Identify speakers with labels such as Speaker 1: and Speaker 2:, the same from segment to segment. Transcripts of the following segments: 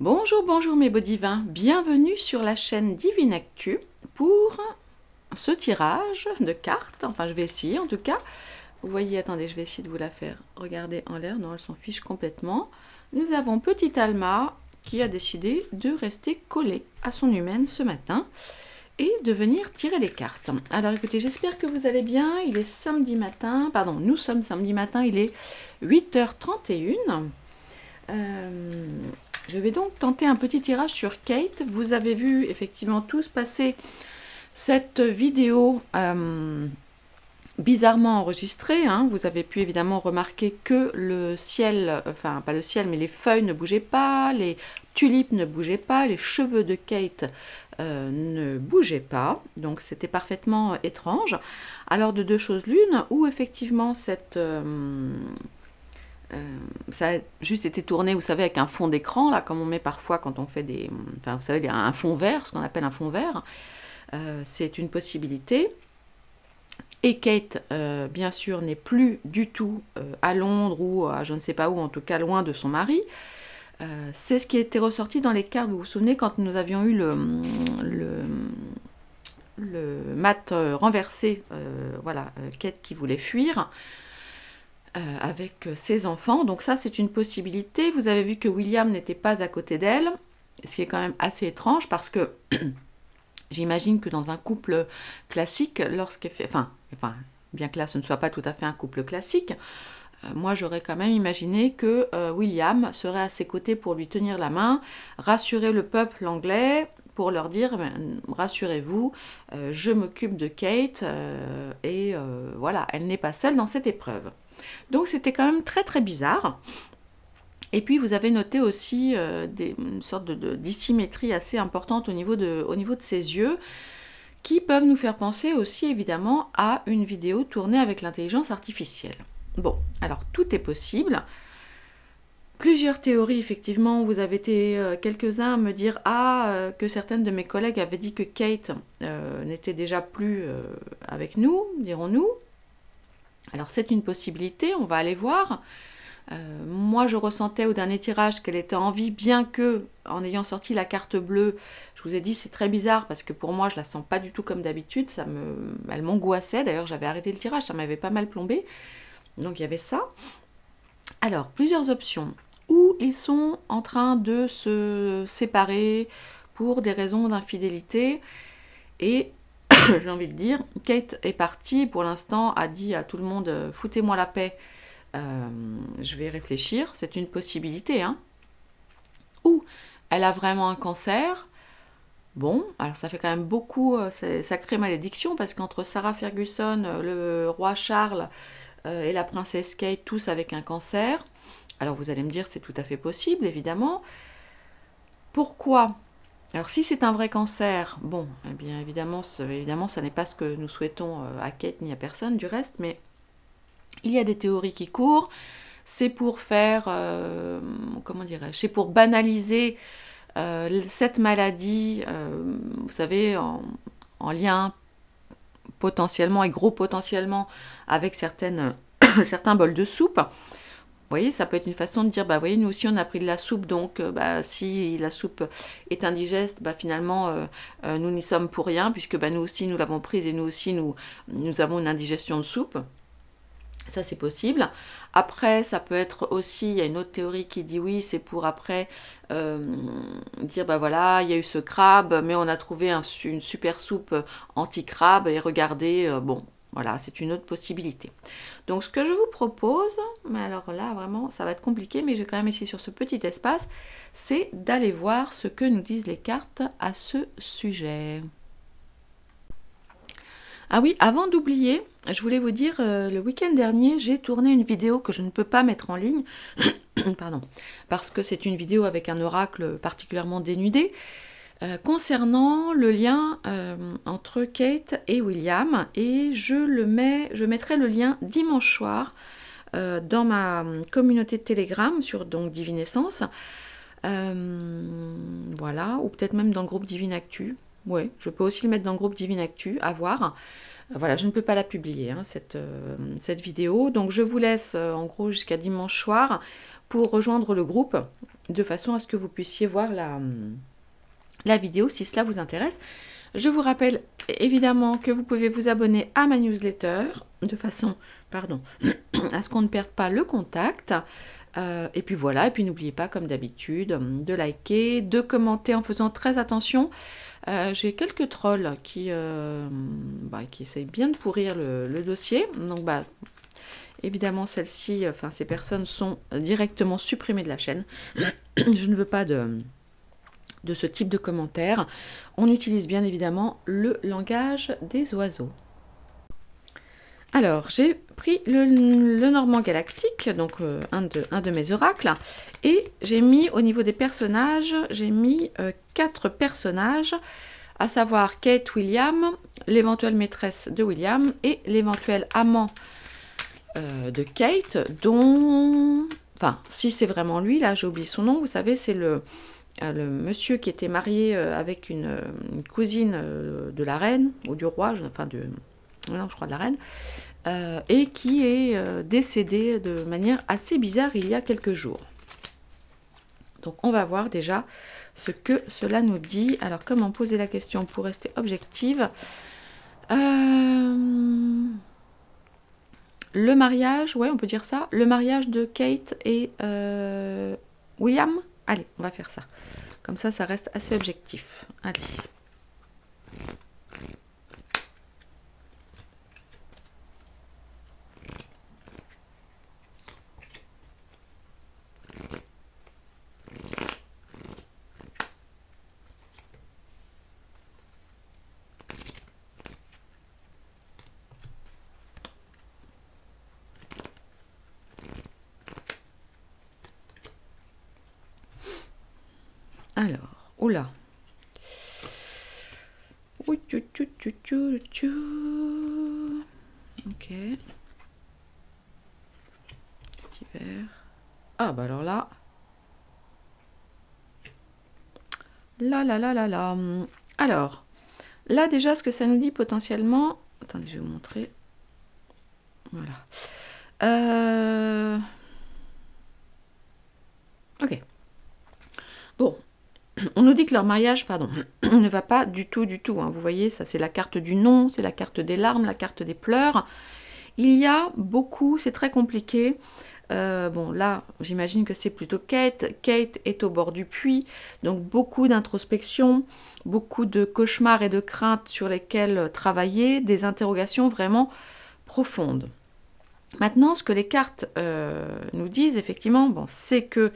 Speaker 1: Bonjour, bonjour mes beaux divins, bienvenue sur la chaîne Divine Actu pour ce tirage de cartes, enfin je vais essayer en tout cas. Vous voyez, attendez, je vais essayer de vous la faire regarder en l'air, non elle s'en fiche complètement. Nous avons Petite Alma qui a décidé de rester collée à son humaine ce matin et de venir tirer les cartes. Alors écoutez, j'espère que vous allez bien, il est samedi matin, pardon, nous sommes samedi matin, il est 8h31. Je vais donc tenter un petit tirage sur Kate. Vous avez vu effectivement tous passer cette vidéo bizarrement enregistrée. Hein. Vous avez pu évidemment remarquer que le ciel, enfin pas le ciel, mais les feuilles ne bougeaient pas, les tulipes ne bougeaient pas, les cheveux de Kate ne bougeaient pas. Donc c'était parfaitement étrange. Alors de deux choses l'une, ou effectivement cette... ça a juste été tourné, vous savez, avec un fond d'écran, là, comme on met parfois quand on fait des... Enfin, vous savez, un fond vert, ce qu'on appelle un fond vert. C'est une possibilité. Et Kate, bien sûr, n'est plus du tout à Londres ou à je ne sais pas où, en tout cas loin de son mari. C'est ce qui était ressorti dans les cartes, vous vous souvenez, quand nous avions eu le mat renversé, voilà, Kate qui voulait fuir. Avec ses enfants. Donc ça, c'est une possibilité. Vous avez vu que William n'était pas à côté d'elle, ce qui est quand même assez étrange parce que j'imagine que dans un couple classique, enfin, bien que là, ce ne soit pas tout à fait un couple classique, moi, j'aurais quand même imaginé que William serait à ses côtés pour lui tenir la main, rassurer le peuple anglais, pour leur dire, rassurez-vous, je m'occupe de Kate, et voilà, elle n'est pas seule dans cette épreuve. Donc c'était quand même très très bizarre. Et puis vous avez noté aussi une sorte de dissymétrie assez importante au niveau de ses yeux, qui peuvent nous faire penser aussi évidemment à une vidéo tournée avec l'intelligence artificielle. Bon, alors tout est possible. Plusieurs théories, effectivement, vous avez été quelques-uns à me dire que certaines de mes collègues avaient dit que Kate n'était déjà plus avec nous, dirons-nous. Alors c'est une possibilité, on va aller voir. Moi je ressentais au dernier tirage qu'elle était en vie, bien que en ayant sorti la carte bleue, je vous ai dit c'est très bizarre parce que pour moi je la sens pas du tout comme d'habitude, elle m'angoissait, d'ailleurs j'avais arrêté le tirage, ça m'avait pas mal plombé, donc il y avait ça. Alors plusieurs options, où ils sont en train de se séparer pour des raisons d'infidélité, et j'ai envie de dire, Kate est partie, pour l'instant, a dit à tout le monde « foutez-moi la paix, je vais réfléchir », c'est une possibilité. Hein. Ou elle a vraiment un cancer. Bon, alors ça fait quand même beaucoup, sacrée malédiction, parce qu'entre Sarah Ferguson, le roi Charles et la princesse Kate, tous avec un cancer, alors vous allez me dire c'est tout à fait possible, évidemment. Pourquoi ? Alors si c'est un vrai cancer, bon, eh bien évidemment, ça n'est pas ce que nous souhaitons à Kate ni à personne du reste, mais il y a des théories qui courent, c'est pour faire, comment dirais-je, c'est pour banaliser cette maladie, vous savez, en lien potentiellement et gros potentiellement avec certains bols de soupe. Vous voyez, ça peut être une façon de dire, bah, vous voyez, nous aussi on a pris de la soupe, donc si la soupe est indigeste, finalement nous n'y sommes pour rien, puisque nous aussi nous l'avons prise et nous aussi nous avons une indigestion de soupe. Ça c'est possible. Après, ça peut être aussi, il y a une autre théorie qui dit oui, c'est pour après dire, voilà, il y a eu ce crabe, mais on a trouvé une super soupe anti-crabe, et regardez, bon, voilà, c'est une autre possibilité. Donc ce que je vous propose, mais alors là vraiment ça va être compliqué, mais je vais quand même essayer sur ce petit espace, c'est d'aller voir ce que nous disent les cartes à ce sujet. Ah oui, avant d'oublier, je voulais vous dire, le week-end dernier, j'ai tourné une vidéo que je ne peux pas mettre en ligne, pardon, parce que c'est une vidéo avec un oracle particulièrement dénudé, concernant le lien entre Kate et William, et je mettrai le lien dimanche soir dans ma communauté de Telegram sur donc Divine Essence, voilà, ou peut-être même dans le groupe Divine Actu. Ouais, je peux aussi le mettre dans le groupe Divine Actu, à voir. Voilà, je ne peux pas la publier, hein, cette vidéo. Donc je vous laisse en gros jusqu'à dimanche soir pour rejoindre le groupe, de façon à ce que vous puissiez voir la vidéo si cela vous intéresse. Je vous rappelle évidemment que vous pouvez vous abonner à ma newsletter de façon, pardon, à ce qu'on ne perde pas le contact. Et puis voilà, et puis n'oubliez pas comme d'habitude de liker, de commenter en faisant très attention. J'ai quelques trolls qui essayent bien de pourrir le dossier. Donc évidemment celles-ci, enfin ces personnes sont directement supprimées de la chaîne. Je ne veux pas de ce type de commentaires. On utilise bien évidemment le langage des oiseaux. Alors, j'ai pris le Normand Galactique, donc un de mes oracles, et j'ai mis au niveau des personnages, j'ai mis 4 personnages, à savoir Kate William, l'éventuelle maîtresse de William, et l'éventuel amant de Kate, dont... Enfin, si c'est vraiment lui, là j'ai oublié son nom, vous savez, c'est le monsieur qui était marié avec une cousine de la reine, ou du roi, enfin non, je crois de la reine, et qui est décédé de manière assez bizarre il y a quelques jours. Donc on va voir déjà ce que cela nous dit. Alors comment poser la question pour rester objective? Le mariage, ouais on peut dire ça, le mariage de Kate et William. Allez, on va faire ça. Comme ça reste assez objectif. Allez. Alors, oula. Ok. Petit verre. Ah bah alors là. Là. Alors, là déjà ce que ça nous dit potentiellement. Attendez, je vais vous montrer. Voilà. Ok. Bon. On nous dit que leur mariage, pardon, ne va pas du tout, hein. Vous voyez, ça c'est la carte du non, c'est la carte des larmes, la carte des pleurs. Il y a beaucoup, c'est très compliqué. Bon, là, j'imagine que c'est plutôt Kate. Kate est au bord du puits, donc beaucoup d'introspection, beaucoup de cauchemars et de craintes sur lesquels travailler, des interrogations vraiment profondes. Maintenant, ce que les cartes nous disent, effectivement, bon, c'est que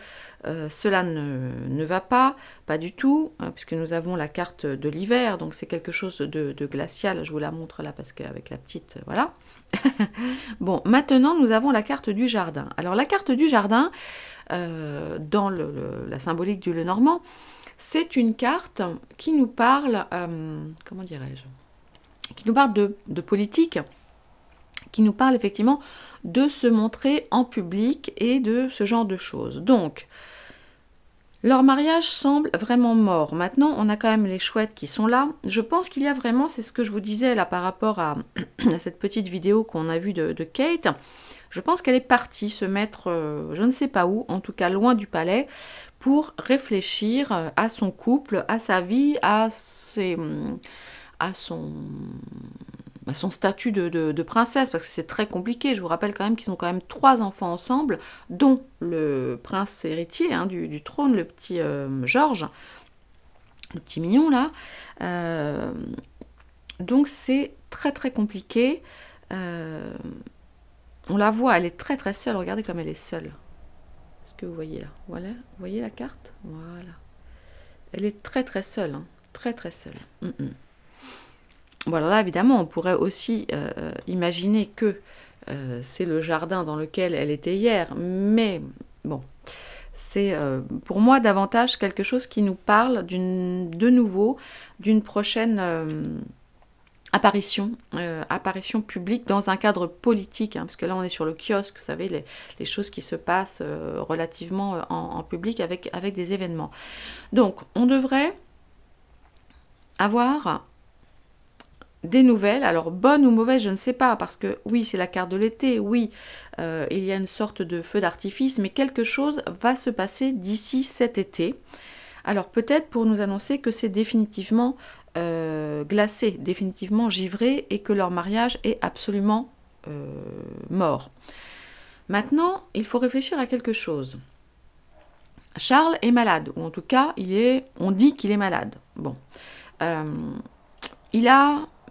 Speaker 1: cela ne va pas du tout, puisque nous avons la carte de l'hiver, donc c'est quelque chose de glacial, je vous la montre là, parce qu'avec la petite, voilà. Bon, maintenant, nous avons la carte du jardin. Alors, la carte du jardin, dans la symbolique du Lenormand, c'est une carte qui nous parle, comment dirais-je, qui nous parle de politique, qui nous parle effectivement de se montrer en public et de ce genre de choses. Donc, leur mariage semble vraiment mort. Maintenant, on a quand même les chouettes qui sont là. Je pense qu'il y a vraiment, c'est ce que je vous disais là par rapport à cette petite vidéo qu'on a vue de Kate. Je pense qu'elle est partie se mettre, je ne sais pas où, en tout cas loin du palais, pour réfléchir à son couple, à sa vie, à son statut de princesse, parce que c'est très compliqué. Je vous rappelle quand même qu'ils ont quand même 3 enfants ensemble, dont le prince héritier du trône, le petit Georges, le petit mignon là. Donc c'est très très compliqué. On la voit, elle est très très seule. Regardez comme elle est seule. Est-ce que vous voyez là? Voilà, vous voyez la carte? Voilà. Elle est très très seule, hein. Très très seule. Voilà, là, évidemment, on pourrait aussi imaginer que c'est le jardin dans lequel elle était hier, mais bon, c'est pour moi davantage quelque chose qui nous parle de nouveau d'une prochaine apparition publique dans un cadre politique, hein, parce que là on est sur le kiosque, vous savez, les choses qui se passent relativement en public avec des événements. Donc, on devrait avoir des nouvelles, alors bonnes ou mauvaises, je ne sais pas, parce que oui, c'est la carte de l'été, oui, il y a une sorte de feu d'artifice, mais quelque chose va se passer d'ici cet été. Alors peut-être pour nous annoncer que c'est définitivement glacé, définitivement givré, et que leur mariage est absolument mort. Maintenant, il faut réfléchir à quelque chose. Charles est malade, ou en tout cas, on dit qu'il est malade. Bon.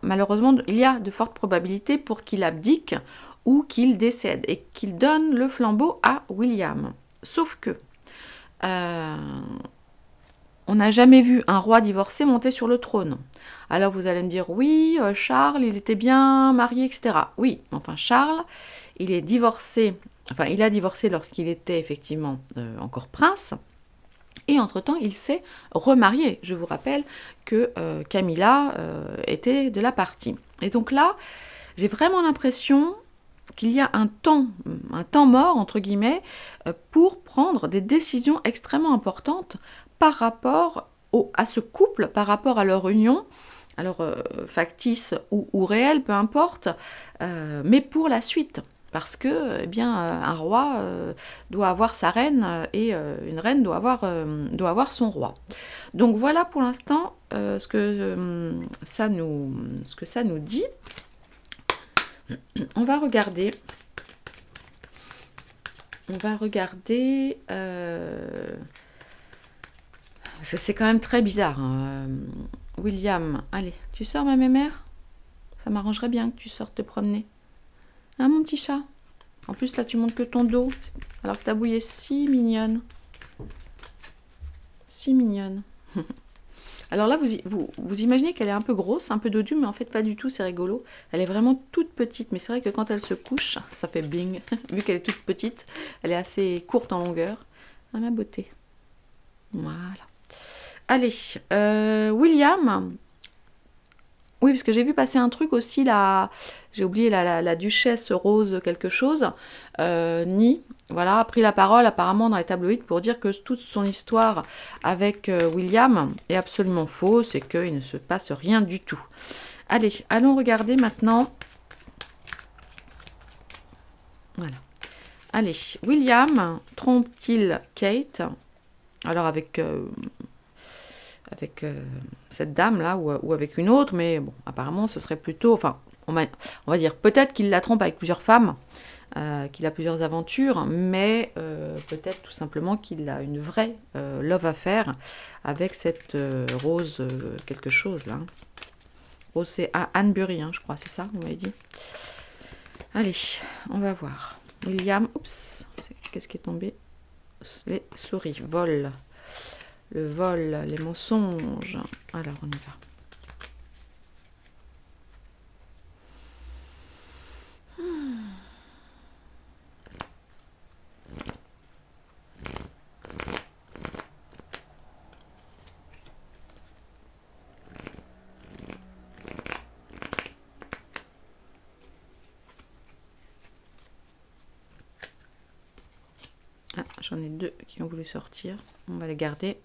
Speaker 1: Malheureusement, il y a de fortes probabilités pour qu'il abdique ou qu'il décède et qu'il donne le flambeau à William. Sauf que on n'a jamais vu un roi divorcé monter sur le trône. Alors vous allez me dire, oui, Charles, il était bien marié, etc. Oui, enfin Charles, il a divorcé lorsqu'il était effectivement encore prince. Et entre-temps, il s'est remarié. Je vous rappelle que Camilla était de la partie. Et donc là, j'ai vraiment l'impression qu'il y a un temps mort, entre guillemets, pour prendre des décisions extrêmement importantes par rapport à ce couple, par rapport à leur union, alors factice ou réelle, peu importe, mais pour la suite. Parce que, eh bien, un roi doit avoir sa reine et une reine doit avoir son roi. Donc voilà pour l'instant ce que ça nous dit. On va regarder. Parce que c'est quand même très bizarre. Hein. William, allez, tu sors ma mémère? Ça m'arrangerait bien que tu sortes te promener. Hein, mon petit chat? En plus, là, tu montres que ton dos. Alors que ta bouille est si mignonne. Si mignonne. Alors là, vous imaginez qu'elle est un peu grosse, un peu dodue, mais en fait, pas du tout, c'est rigolo. Elle est vraiment toute petite, mais c'est vrai que quand elle se couche, ça fait bling. Vu qu'elle est toute petite, elle est assez courte en longueur. Ah, ma beauté. Voilà. Allez, William... Oui, parce que j'ai vu passer un truc aussi, là, j'ai oublié la duchesse Rose quelque chose, voilà, a pris la parole apparemment dans les tabloïds pour dire que toute son histoire avec William est absolument fausse et qu'il ne se passe rien du tout. Allez, allons regarder maintenant. Voilà. Allez, William trompe-t-il Kate? Alors avec cette dame-là ou avec une autre, mais bon, apparemment, ce serait plutôt... Enfin, on va dire peut-être qu'il la trompe avec plusieurs femmes, qu'il a plusieurs aventures, mais peut-être tout simplement qu'il a une vraie love affaire avec cette Rose quelque chose, là. Rose, c'est Anbury, hein, je crois, c'est ça, vous m'avez dit. Allez, on va voir. William, oups, qu'est-ce qui est tombé? Les souris, vol. Le vol, les mensonges. Alors, on y va. Ah, j'en ai deux qui ont voulu sortir. On va les garder.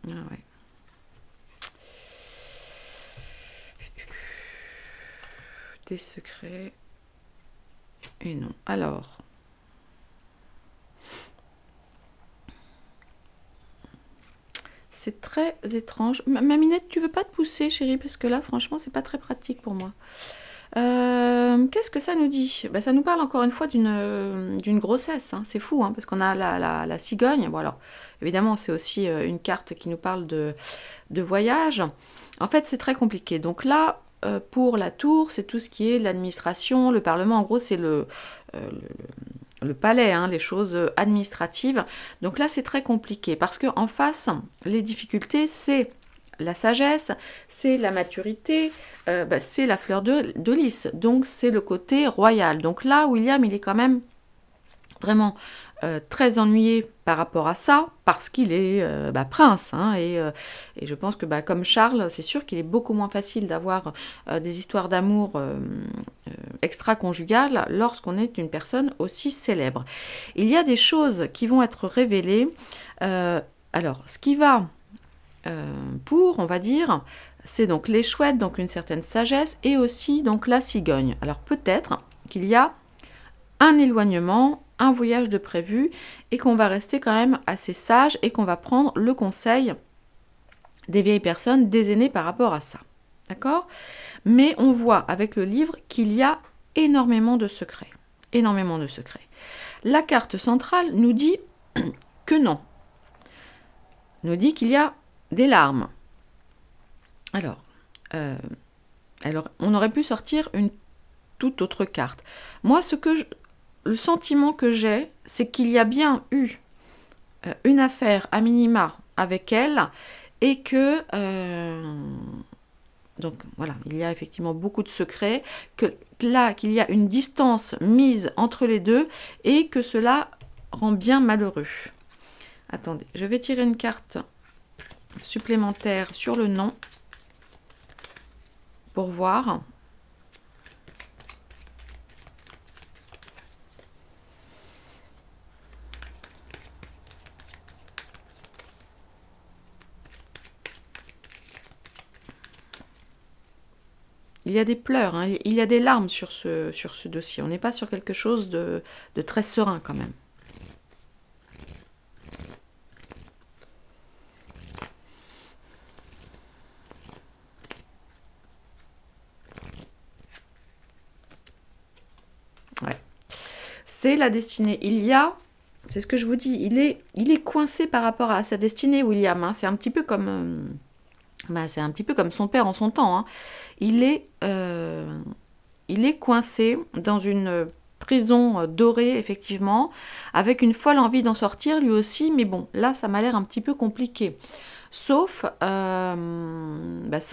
Speaker 1: Ah ouais. Des secrets. Et non. Alors. C'est très étrange. Maminette, tu veux pas te pousser, chérie? Parce que là, franchement, c'est pas très pratique pour moi. Qu'est-ce que ça nous dit? Ben, ça nous parle encore une fois d'une grossesse. Hein. C'est fou, hein, parce qu'on a la cigogne. Bon, alors, évidemment, c'est aussi une carte qui nous parle de voyage. En fait, c'est très compliqué. Donc là, pour la tour, c'est tout ce qui est l'administration, le Parlement. En gros, c'est le palais, hein, les choses administratives. Donc là, c'est très compliqué parce qu'en face, les difficultés, c'est la sagesse, c'est la maturité, c'est la fleur de lys. Donc, c'est le côté royal. Donc là, William, il est quand même vraiment très ennuyé par rapport à ça, parce qu'il est prince, hein, et je pense que comme Charles, c'est sûr qu'il est beaucoup moins facile d'avoir des histoires d'amour extra-conjugales lorsqu'on est une personne aussi célèbre. Il y a des choses qui vont être révélées. Alors, ce qui va on va dire, c'est donc les chouettes, donc une certaine sagesse, et aussi donc la cigogne. Alors peut-être qu'il y a un éloignement, un voyage de prévu, et qu'on va rester quand même assez sage, et qu'on va prendre le conseil des vieilles personnes, des aînés par rapport à ça. D'accord? Mais on voit avec le livre qu'il y a énormément de secrets. Énormément de secrets. La carte centrale nous dit que non. Nous dit qu'il y a des larmes. Alors, on aurait pu sortir une toute autre carte. Moi, le sentiment que j'ai, c'est qu'il y a bien eu une affaire à minima avec elle, et que donc voilà, il y a effectivement beaucoup de secrets, qu'il y a une distance mise entre les deux, et que cela rend bien malheureux. Attendez, je vais tirer une carte supplémentaire sur le nom pour voir. Il y a des pleurs, hein, il y a des larmes sur ce dossier. On n'est pas sur quelque chose de très serein quand même. Ouais. C'est la destinée. C'est ce que je vous dis, il est coincé par rapport à sa destinée, William. Hein. C'est un petit peu comme... c'est un petit peu comme son père en son temps. Hein. Il est coincé dans une prison dorée, effectivement, avec une folle envie d'en sortir, lui aussi. Mais bon, là, ça m'a l'air un petit peu compliqué. Sauf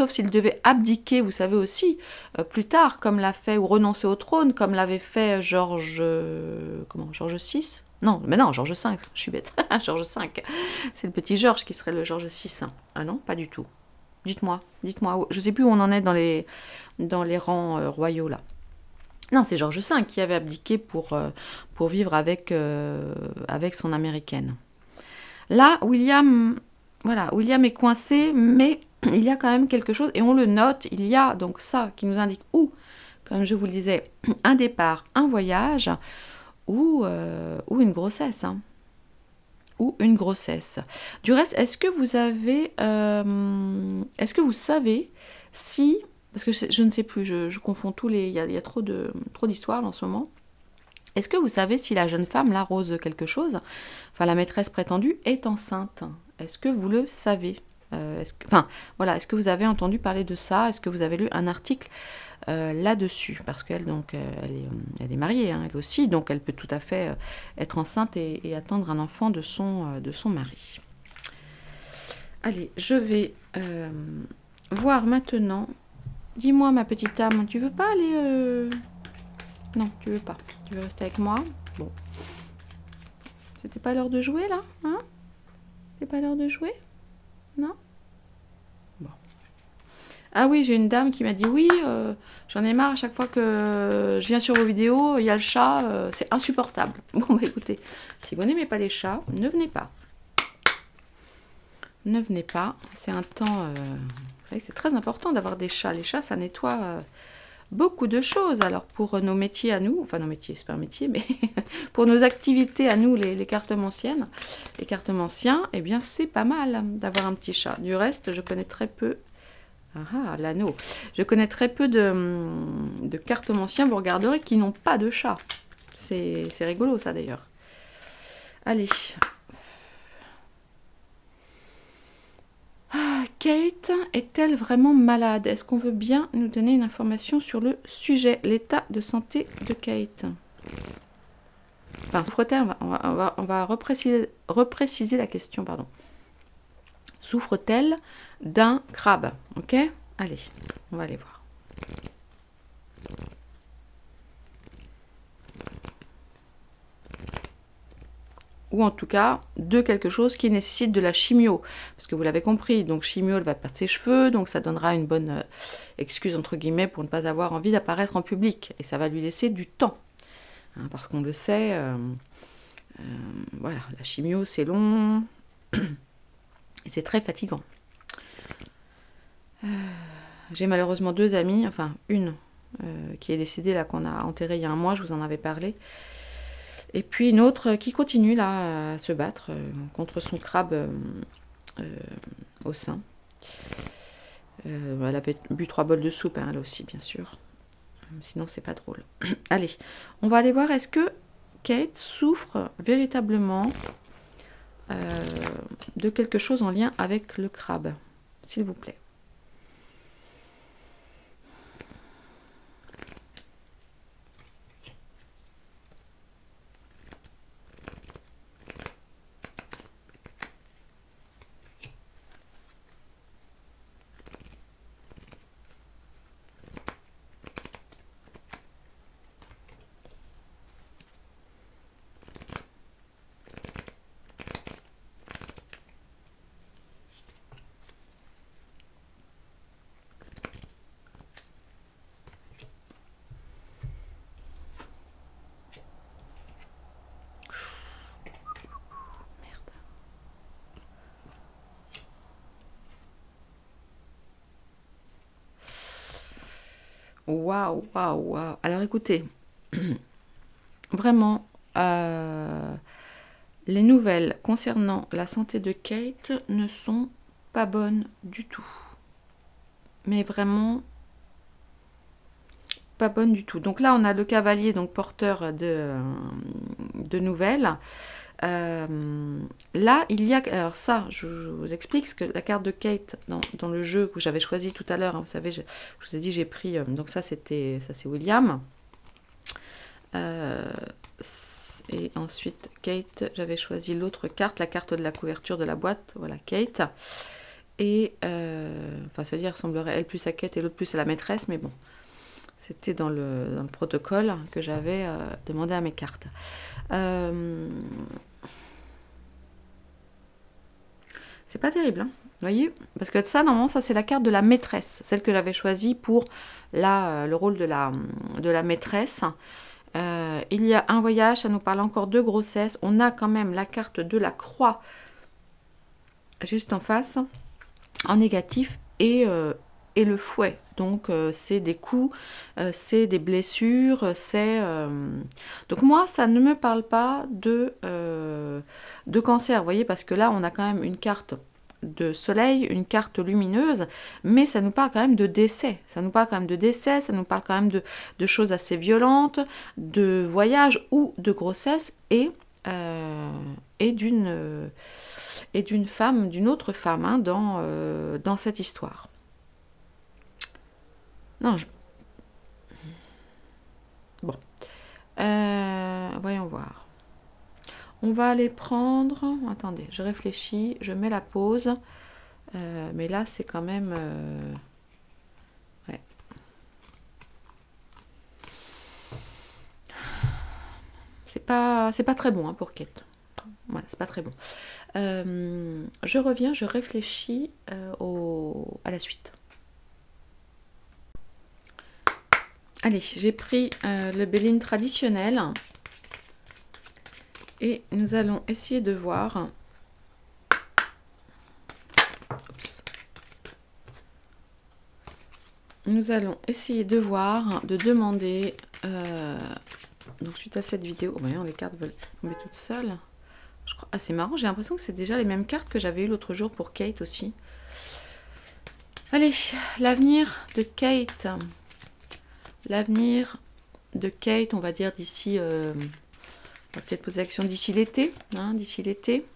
Speaker 1: s'il devait abdiquer, vous savez aussi, plus tard, comme l'a fait, ou renoncer au trône, comme l'avait fait Georges VI. Non, mais non, Georges V, je suis bête. Georges V, c'est le petit Georges qui serait le Georges VI. Ah non, pas du tout. Dites-moi. Je ne sais plus où on en est dans les rangs royaux, là. Non, c'est Georges V qui avait abdiqué pour vivre avec son américaine. Là, William est coincé, mais il y a quand même quelque chose, et on le note, il y a donc ça qui nous indique où, comme je vous le disais, un départ, un voyage, ou une grossesse. Hein. Ou une grossesse. Du reste, est-ce que vous savez si, parce que je ne sais plus, je confonds tous les, il y a trop d'histoires en ce moment. Est-ce que vous savez si la jeune femme, là, Rose quelque chose, enfin la maîtresse prétendue, est enceinte? Est-ce que vous le savez? Est-ce que vous avez entendu parler de ça? Est-ce que vous avez lu un article là-dessus? Parce qu'elle elle est mariée, hein, elle aussi, donc elle peut tout à fait être enceinte et attendre un enfant de son mari. Allez, je vais voir maintenant. Dis-moi, ma petite âme, tu veux pas aller... Non, tu veux pas. Tu veux rester avec moi? Bon. C'était pas l'heure de jouer, là? Hein? C'est pas l'heure de jouer? Non? Bon. Ah oui, j'ai une dame qui m'a dit, oui, j'en ai marre, à chaque fois que je viens sur vos vidéos, il y a le chat, c'est insupportable. Bon, écoutez, si vous n'aimez pas les chats, ne venez pas. Ne venez pas. C'est un temps... vous savez, c'est très important d'avoir des chats. Les chats, ça nettoie... beaucoup de choses. Alors pour nos métiers à nous, enfin nos métiers, c'est pas un métier, mais pour nos activités à nous, les cartomanciennes, les cartomanciens, eh bien c'est pas mal d'avoir un petit chat. Du reste, je connais très peu, l'anneau, je connais très peu de cartomanciens, vous regarderez, qui n'ont pas de chat. C'est rigolo ça d'ailleurs. Allez. Kate est-elle vraiment malade? Est-ce qu'on veut bien nous donner une information sur le sujet, l'état de santé de Kate? Enfin, souffre-t-elle? On va repréciser la question, pardon. Souffre-t-elle d'un crabe? Ok? Allez, on va aller voir. ou en tout cas de quelque chose qui nécessite de la chimio, parce que vous l'avez compris, donc chimio, elle va perdre ses cheveux, donc ça donnera une bonne excuse entre guillemets pour ne pas avoir envie d'apparaître en public, et ça va lui laisser du temps, hein, parce qu'on le sait, voilà, la chimio c'est long, et c'est très fatigant. J'ai malheureusement 2 amies, enfin une qui est décédée là, qu'on a enterrée il y a un mois, je vous en avais parlé. Et puis une autre qui continue là à se battre contre son crabe au sein. Elle avait bu 3 bols de soupe, hein, elle aussi bien sûr. Sinon c'est pas drôle. Allez, on va aller voir, est-ce que Kate souffre véritablement de quelque chose en lien avec le crabe, s'il vous plaît. Waouh, waouh, waouh. Alors écoutez, vraiment, les nouvelles concernant la santé de Kate ne sont pas bonnes du tout. Mais vraiment, pas bonnes du tout. Donc là, on a le cavalier, donc porteur de nouvelles. Là, il y a... Alors ça, je vous explique, ce que la carte de Kate dans le jeu que j'avais choisi tout à l'heure, hein, vous savez, je vous ai dit, j'ai pris... donc ça, c'est William. Et ensuite, Kate, j'avais choisi l'autre carte, la carte de la couverture de la boîte. Voilà, Kate. Et... enfin, se dire, ressemblerait elle plus à Kate et l'autre plus à la maîtresse, mais bon. C'était dans le protocole que j'avais demandé à mes cartes. C'est pas terrible, hein, vous voyez, parce que ça, normalement, ça c'est la carte de la maîtresse, celle que j'avais choisie pour le rôle de la maîtresse. Il y a un voyage, ça nous parle encore de grossesse. On a quand même la carte de la croix juste en face, en négatif, et le fouet. Donc c'est des coups, c'est des blessures, c'est... Donc moi, ça ne me parle pas de cancer, vous voyez, parce que là, on a quand même une carte de soleil, une carte lumineuse, mais ça nous parle quand même de décès. Ça nous parle quand même de décès, ça nous parle quand même de choses assez violentes, de voyage ou de grossesse, et d'une femme, d'une autre femme, hein, dans cette histoire. Non, bon. Voyons voir. On va aller prendre... Attendez, je réfléchis, je mets la pause. Mais là, c'est quand même... Ouais. C'est pas très bon, hein, pour Kate. Voilà, c'est pas très bon. Je reviens, je réfléchis à la suite. Allez, j'ai pris le Béline traditionnel. Et nous allons essayer de voir... Oups. Nous allons essayer de voir, de demander... donc suite à cette vidéo... Oh, voyons, les cartes veulent tomber toutes seules. Je crois... Ah, c'est marrant, j'ai l'impression que c'est déjà les mêmes cartes que j'avais eues l'autre jour pour Kate aussi. Allez, l'avenir de Kate. L'avenir de Kate, on va dire d'ici... on va peut-être poser l'action d'ici l'été. Hein, d'ici l'été.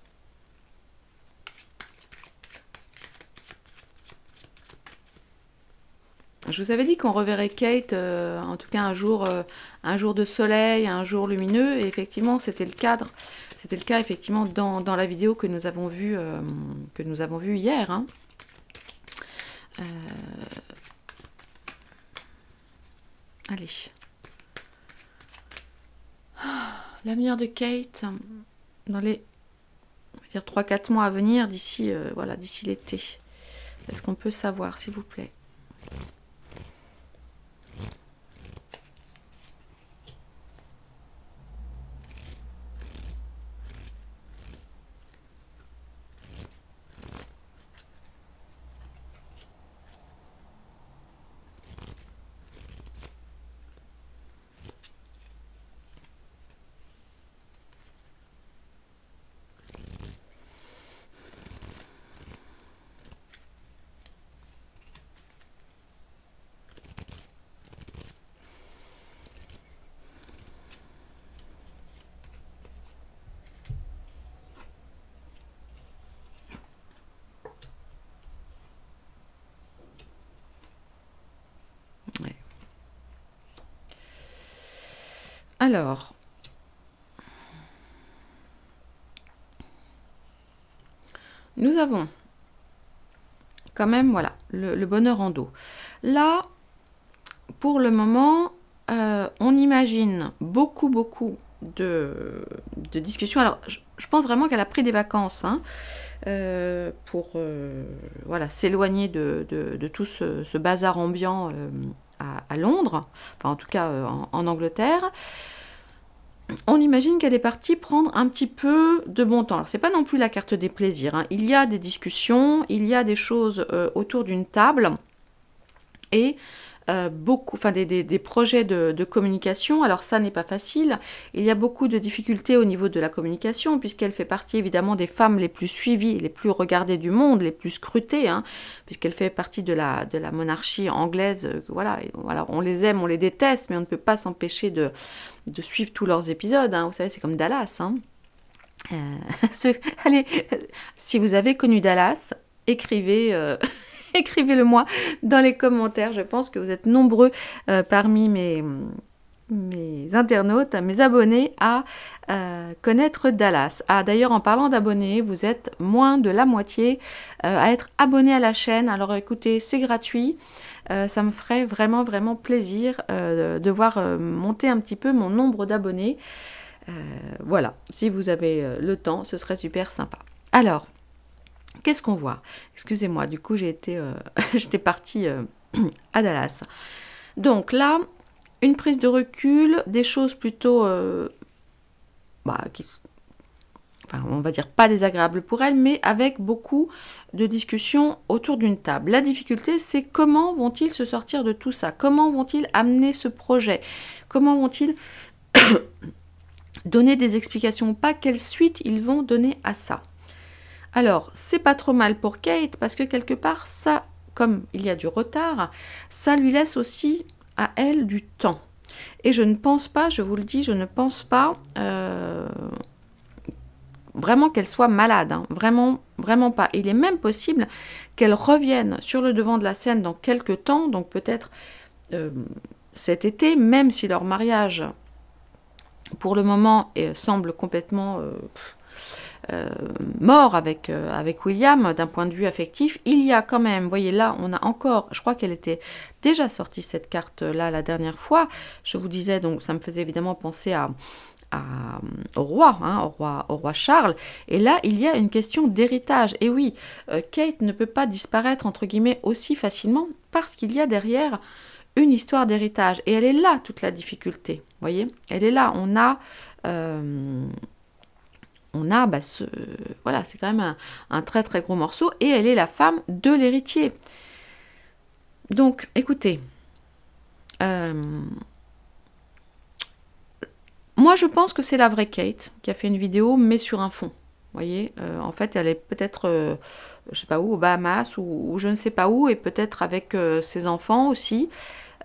Speaker 1: Je vous avais dit qu'on reverrait Kate, en tout cas un jour de soleil, un jour lumineux. Et effectivement, c'était le cadre. C'était le cas effectivement dans la vidéo que nous avons vue hier. Hein. Allez. L'avenir de Kate. dans les 3-4 mois à venir, d'ici voilà, d'ici l'été. Est-ce qu'on peut savoir, s'il vous plaît? Alors, nous avons quand même, voilà, le bonheur en dos. Là, pour le moment, on imagine beaucoup de discussions. Alors, je pense vraiment qu'elle a pris des vacances hein, pour voilà, s'éloigner de tout ce bazar ambiant à Londres, enfin en tout cas en Angleterre. On imagine qu'elle est partie prendre un petit peu de bon temps. Alors, c'est pas non plus la carte des plaisirs. Hein. Il y a des discussions, il y a des choses autour d'une table et beaucoup, enfin des projets de communication. Alors, ça n'est pas facile. Il y a beaucoup de difficultés au niveau de la communication puisqu'elle fait partie évidemment des femmes les plus suivies, les plus regardées du monde, les plus scrutées, hein, puisqu'elle fait partie de la monarchie anglaise. Voilà, on les aime, on les déteste, mais on ne peut pas s'empêcher de suivre tous leurs épisodes. Hein. Vous savez, c'est comme Dallas. Hein. Allez, si vous avez connu Dallas, écrivez, écrivez-le moi dans les commentaires. Je pense que vous êtes nombreux parmi mes internautes, mes abonnés à connaître Dallas. Ah, d'ailleurs, en parlant d'abonnés, vous êtes moins de la moitié à être abonnés à la chaîne. Alors écoutez, c'est gratuit. Ça me ferait vraiment plaisir de voir monter un petit peu mon nombre d'abonnés. Voilà, si vous avez le temps, ce serait super sympa. Alors, qu'est-ce qu'on voit? Excusez-moi, du coup, j'étais partie à Dallas. Donc là, une prise de recul, des choses plutôt, enfin, on va dire pas désagréables pour elle, mais avec beaucoup de discussions autour d'une table. La difficulté, c'est comment vont-ils se sortir de tout ça? Comment vont-ils amener ce projet? Comment vont-ils donner des explications? Pas quelle suite ils vont donner à ça? Alors, c'est pas trop mal pour Kate, parce que quelque part, ça, comme il y a du retard, ça lui laisse aussi à elle du temps. Et je ne pense pas, je vous le dis, je ne pense pas vraiment qu'elle soit malade, hein. Vraiment pas. Il est même possible qu'elle revienne sur le devant de la scène dans quelques temps, donc peut-être cet été, même si leur mariage, pour le moment, semble complètement mort avec William, d'un point de vue affectif. Il y a quand même, vous voyez là, on a encore, je crois qu'elle était déjà sortie cette carte-là la dernière fois, je vous disais, donc ça me faisait évidemment penser au roi, hein, au roi Charles, et là il y a une question d'héritage, et oui, Kate ne peut pas disparaître entre guillemets aussi facilement, parce qu'il y a derrière une histoire d'héritage, et elle est là toute la difficulté, vous voyez, elle est là, on a voilà, c'est quand même un très gros morceau, et elle est la femme de l'héritier. Donc, écoutez, moi je pense que c'est la vraie Kate qui a fait une vidéo, mais sur un fond. Vous voyez, en fait, elle est peut-être, je sais pas où, aux Bahamas, ou je ne sais pas où, et peut-être avec ses enfants aussi.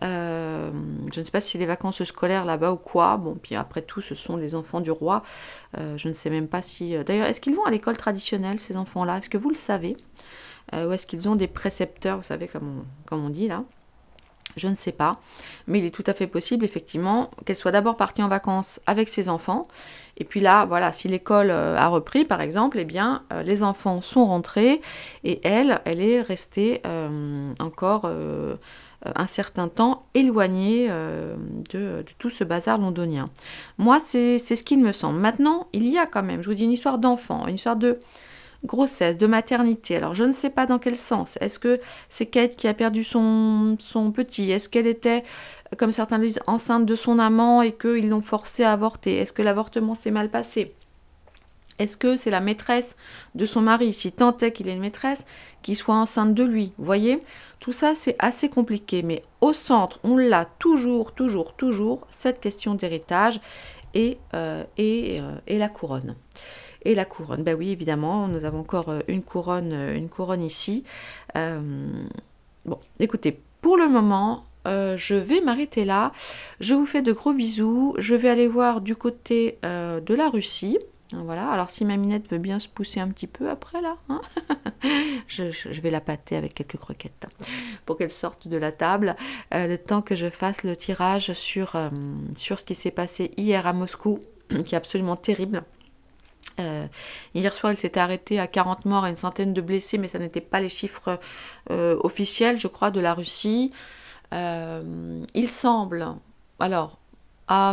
Speaker 1: Je ne sais pas si les vacances scolaires là-bas ou quoi. Bon, puis après tout, ce sont les enfants du roi. Je ne sais même pas si... D'ailleurs, est-ce qu'ils vont à l'école traditionnelle, ces enfants-là? Est-ce que vous le savez? Ou est-ce qu'ils ont des précepteurs, vous savez, comme on dit là? Je ne sais pas. Mais il est tout à fait possible, effectivement, qu'elle soit d'abord partie en vacances avec ses enfants. Et puis là, voilà, si l'école a repris, par exemple, eh bien, les enfants sont rentrés. Et elle est restée encore... un certain temps éloigné de tout ce bazar londonien. Moi, c'est ce qu'il me semble. Maintenant, il y a quand même, je vous dis, une histoire d'enfant, une histoire de grossesse, de maternité. Alors, je ne sais pas dans quel sens. Est-ce que c'est Kate qui a perdu son petit? Est-ce qu'elle était, comme certains le disent, enceinte de son amant et qu'ils l'ont forcée à avorter? Est-ce que l'avortement s'est mal passé? Est-ce que c'est la maîtresse de son mari, si tant est qu'il ait une maîtresse, qui soit enceinte de lui? Vous voyez, tout ça, c'est assez compliqué. Mais au centre, on l'a toujours, cette question d'héritage et la couronne. Et la couronne, ben oui, évidemment, nous avons encore une couronne ici. Bon, écoutez, pour le moment, je vais m'arrêter là. Je vous fais de gros bisous. Je vais aller voir du côté de la Russie. Voilà, alors si ma Minette veut bien se pousser un petit peu après là, hein je vais la pâter avec quelques croquettes pour qu'elle sorte de la table, le temps que je fasse le tirage sur ce qui s'est passé hier à Moscou, qui est absolument terrible. Hier soir, il s'était arrêté à 40 morts et une centaine de blessés, mais ça n'était pas les chiffres officiels, je crois, de la Russie. Il semble, alors,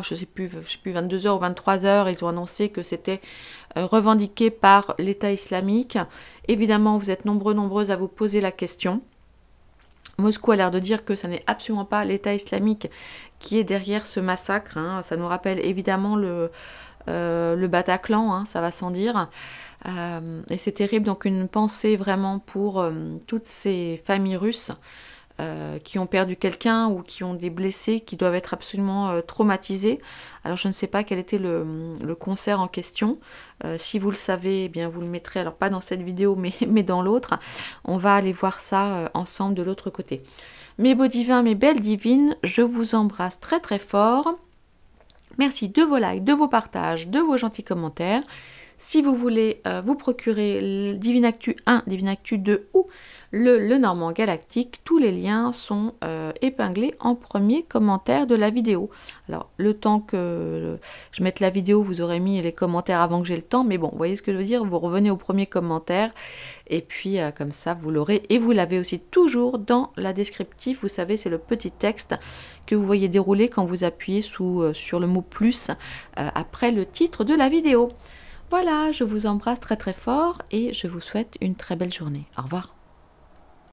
Speaker 1: je sais plus 22h ou 23h, ils ont annoncé que c'était revendiqué par l'État islamique. Évidemment, vous êtes nombreuses à vous poser la question. Moscou a l'air de dire que ça n'est absolument pas l'État islamique qui est derrière ce massacre. Hein. Ça nous rappelle évidemment le Bataclan, hein, ça va sans dire. Et c'est terrible, donc une pensée vraiment pour toutes ces familles russes qui ont perdu quelqu'un ou qui ont des blessés qui doivent être absolument traumatisés. Alors je ne sais pas quel était le concert en question. Si vous le savez, eh bien vous le mettrez, alors pas dans cette vidéo mais dans l'autre. On va aller voir ça ensemble de l'autre côté. Mes beaux divins, mes belles divines, je vous embrasse très très fort. Merci de vos likes, de vos partages, de vos gentils commentaires. Si vous voulez vous procurer Divine Actu 1, Divine Actu 2 ou le Normand Galactique, tous les liens sont épinglés en premier commentaire de la vidéo. Alors, le temps que je mette la vidéo, vous aurez mis les commentaires avant que j'ai le temps, mais bon, vous voyez ce que je veux dire, vous revenez au premier commentaire, et puis comme ça, vous l'aurez, et vous l'avez aussi toujours dans la descriptive, vous savez, c'est le petit texte que vous voyez dérouler quand vous appuyez sur le mot plus après le titre de la vidéo. Voilà, je vous embrasse très très fort et je vous souhaite une très belle journée. Au revoir.